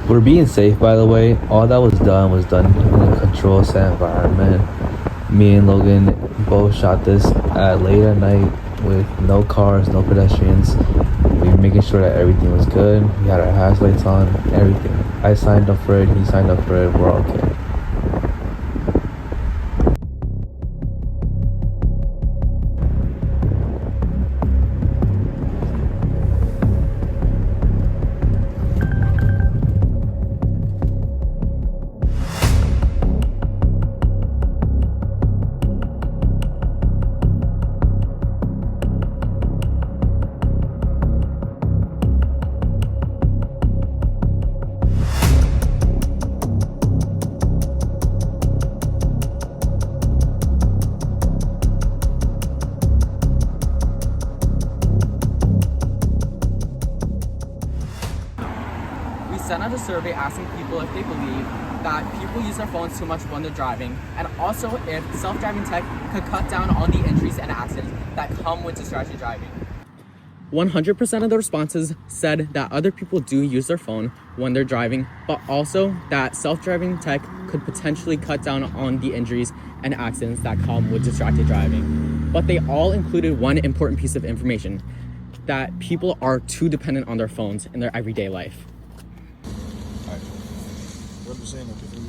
We're being safe, by the way. All that was done in a controlled set environment. Me and Logan both shot this at late at night with no cars, no pedestrians. We were making sure that everything was good. We had our hazard lights on, everything. I signed up for it, he signed up for it, we're all okay. We sent out a survey asking people if they believe that people use their phones too much when they're driving, and also if self-driving tech could cut down on the injuries and accidents that come with distracted driving. 100% of the responses said that other people do use their phone when they're driving, but also that self-driving tech could potentially cut down on the injuries and accidents that come with distracted driving. But they all included one important piece of information, that people are too dependent on their phones in their everyday life. What I'm saying, like if we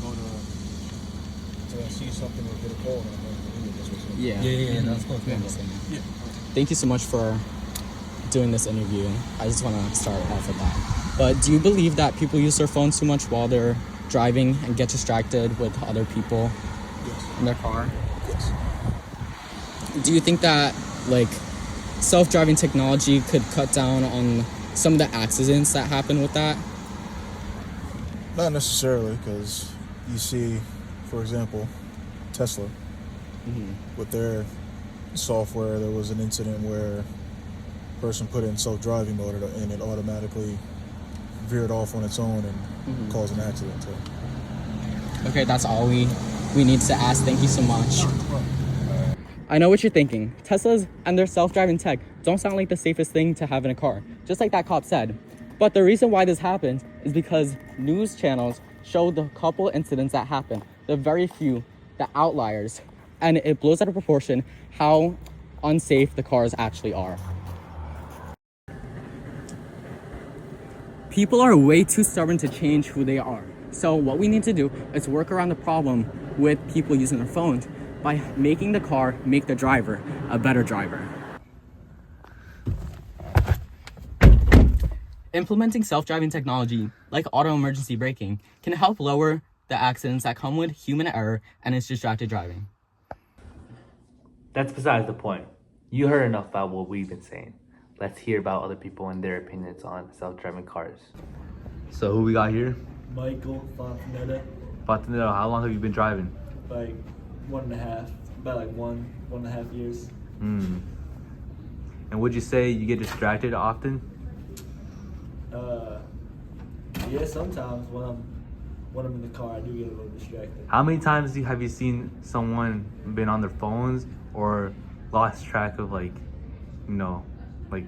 go to see something or get a call, Yeah, that's what I'm saying. Yeah. Thank you so much for doing this interview. I just want to start off with that. But do you believe that people use their phones too much while they're driving and get distracted with other people in their car? Yes. Do you think that like self-driving technology could cut down on some of the accidents that happen with that? Not necessarily, because you see, for example, Tesla, with their software, there was an incident where a person put in self-driving mode and it automatically veered off on its own and caused an accident. So. Okay, that's all we need to ask. Thank you so much. I know what you're thinking. Teslas and their self-driving tech don't sound like the safest thing to have in a car, just like that cop said. But the reason why this happens is because news channels show the couple incidents that happen, the very few, the outliers, and it blows out of proportion how unsafe the cars actually are. People are way too stubborn to change who they are. So what we need to do is work around the problem with people using their phones by making the car make the driver a better driver. Implementing self-driving technology, like auto emergency braking, can help lower the accidents that come with human error and its distracted driving. That's besides the point. You heard enough about what we've been saying. Let's hear about other people and their opinions on self-driving cars. So who we got here? Michael Fontanetta, Fontanero, how long have you been driving? like 1.5, about like 1.5 years. And would you say you get distracted often? Yeah, sometimes when I'm in the car, I do get a little distracted. How many times have you seen someone been on their phones or lost track of like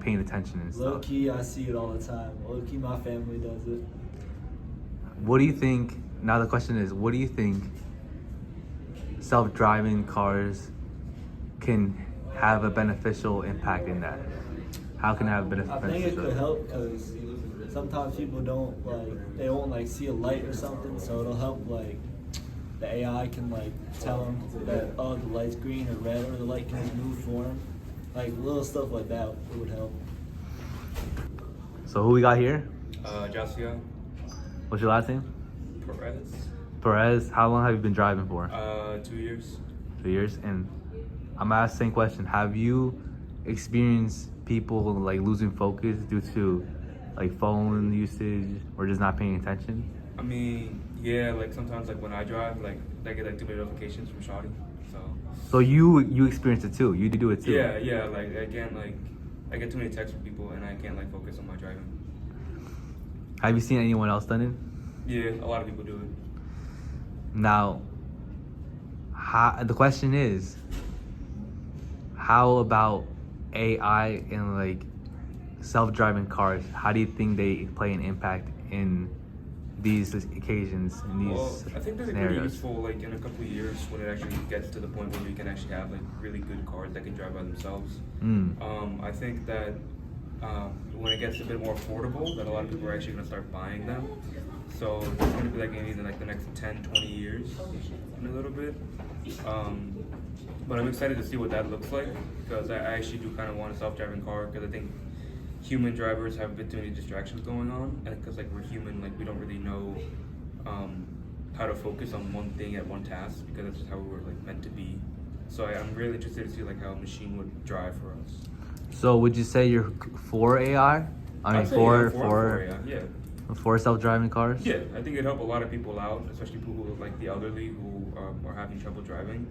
paying attention and Low stuff? key, I see it all the time. Low key, my family does it. What do you think, now the question is, what do you think self-driving cars can have a beneficial impact in that? How can it have a beneficial? I think it could help because sometimes people they won't see a light or something, so it'll help the AI can tell them that the light's green or red, or the light can just move for them. Little stuff like that, it would help. So who we got here? Josia What's your last name? Perez. Perez. How long have you been driving for? 2 years. 2 years. And I'm gonna ask the same question. Have you experienced people losing focus due to phone usage or just not paying attention? I mean, yeah, sometimes when I drive, I get too many notifications from Shawty. So you experience it too. You do it too. Yeah, I can't I get too many texts from people and I can't focus on my driving. Have you seen anyone else done it? Yeah, a lot of people do it. Now, the question is, how about AI and self-driving cars? How do you think they play an impact in these occasions and these Well, I think they're pretty scenarios? useful, like in a couple of years when it actually gets to the point where we can actually have like really good cars that can drive by themselves. I think that when it gets a bit more affordable, that a lot of people are actually going to start buying them. So it's going to be like maybe in like the next 10, 20 years in a little bit. But I'm excited to see what that looks like because I actually do kind of want a self-driving car because I think human drivers have a bit too many distractions going on, and because like we're human, like we don't really know how to focus on one thing at one task because that's just how we were like meant to be. So I'm really interested to see like how a machine would drive for us. So would you say you're for AI? I mean, I'd say, for yeah. for self-driving cars? Yeah, I think it'd help a lot of people out, especially people who, like the elderly who are having trouble driving.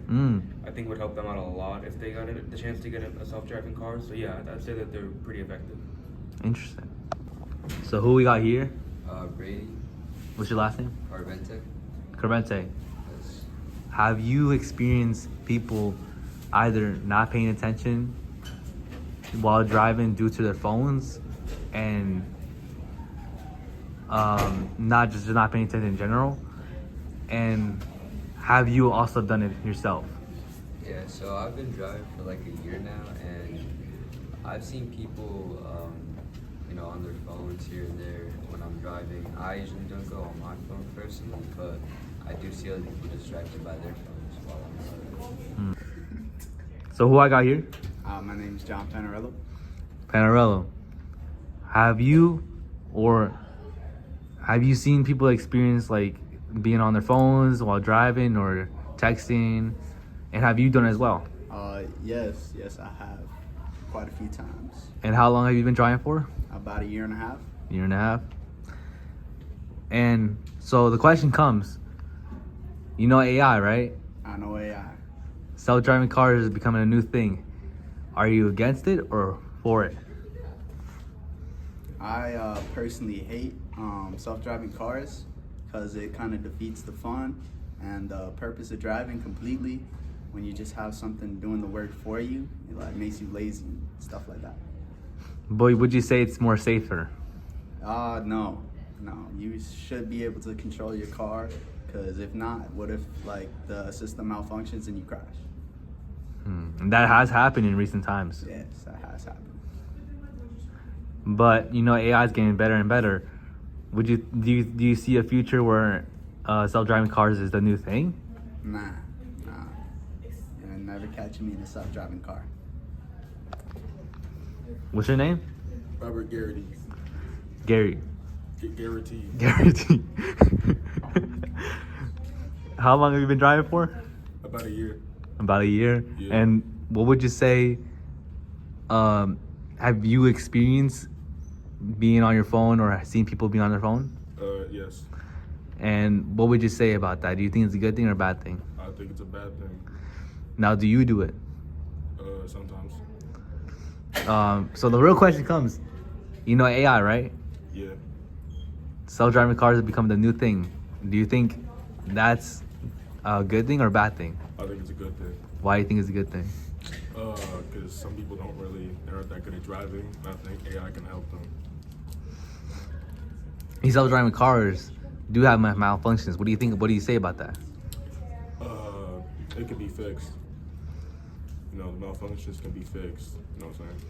I think it would help them out a lot if they got the chance to get a self-driving car. So yeah, I'd say that they're pretty effective. Interesting. So who we got here? Brady, What's your last name? Carvente. Carvente. Yes. Have you experienced people either not paying attention while driving due to their phones and not paying attention in general? And have you also done it yourself? Yeah, so I've been driving for like a year now, and I've seen people, on their phones here and there when I'm driving. I usually don't go on my phone personally, but I do see other people distracted by their phones while I'm driving. So who I got here? My name is John Panarello. Panarello. Have you seen people experience like being on their phones while driving or texting? And have you done it as well? Yes, I have quite a few times. And how long have you been driving for? About a year and a half. Year and a half. And so the question comes, you know AI, right? I know AI. Self-driving cars is becoming a new thing. Are you against it or for it? I personally hate self-driving cars because it kind of defeats the fun and the purpose of driving completely. When you just have something doing the work for you, it like makes you lazy and stuff like that. But would you say it's more safer? No. You should be able to control your car, because if not, what if like the system malfunctions and you crash? And that has happened in recent times. Yes, that has happened. But AI is getting better and better. Do you see a future where self-driving cars is the new thing? Nah. You'll never catch me in a self-driving car. What's your name? Robert Garrity. Gary. Garrity. Guaranteed. How long have you been driving for? About a year. About a year. Yeah. And what would you say? Have you experienced being on your phone or seen people be on their phone? Yes. And what would you say about that? Do you think it's a good thing or a bad thing? I think it's a bad thing. Now, do you do it? Sometimes. So the real question comes, AI, right? Yeah. Self-driving cars have become the new thing. Do you think that's a good thing or a bad thing? I think it's a good thing. Why do you think it's a good thing? Because some people they aren't that good at driving, and I think AI can help them. These self-driving cars do have malfunctions. What do you think? What do you say about that? It can be fixed. The malfunctions can be fixed. You know what I'm saying?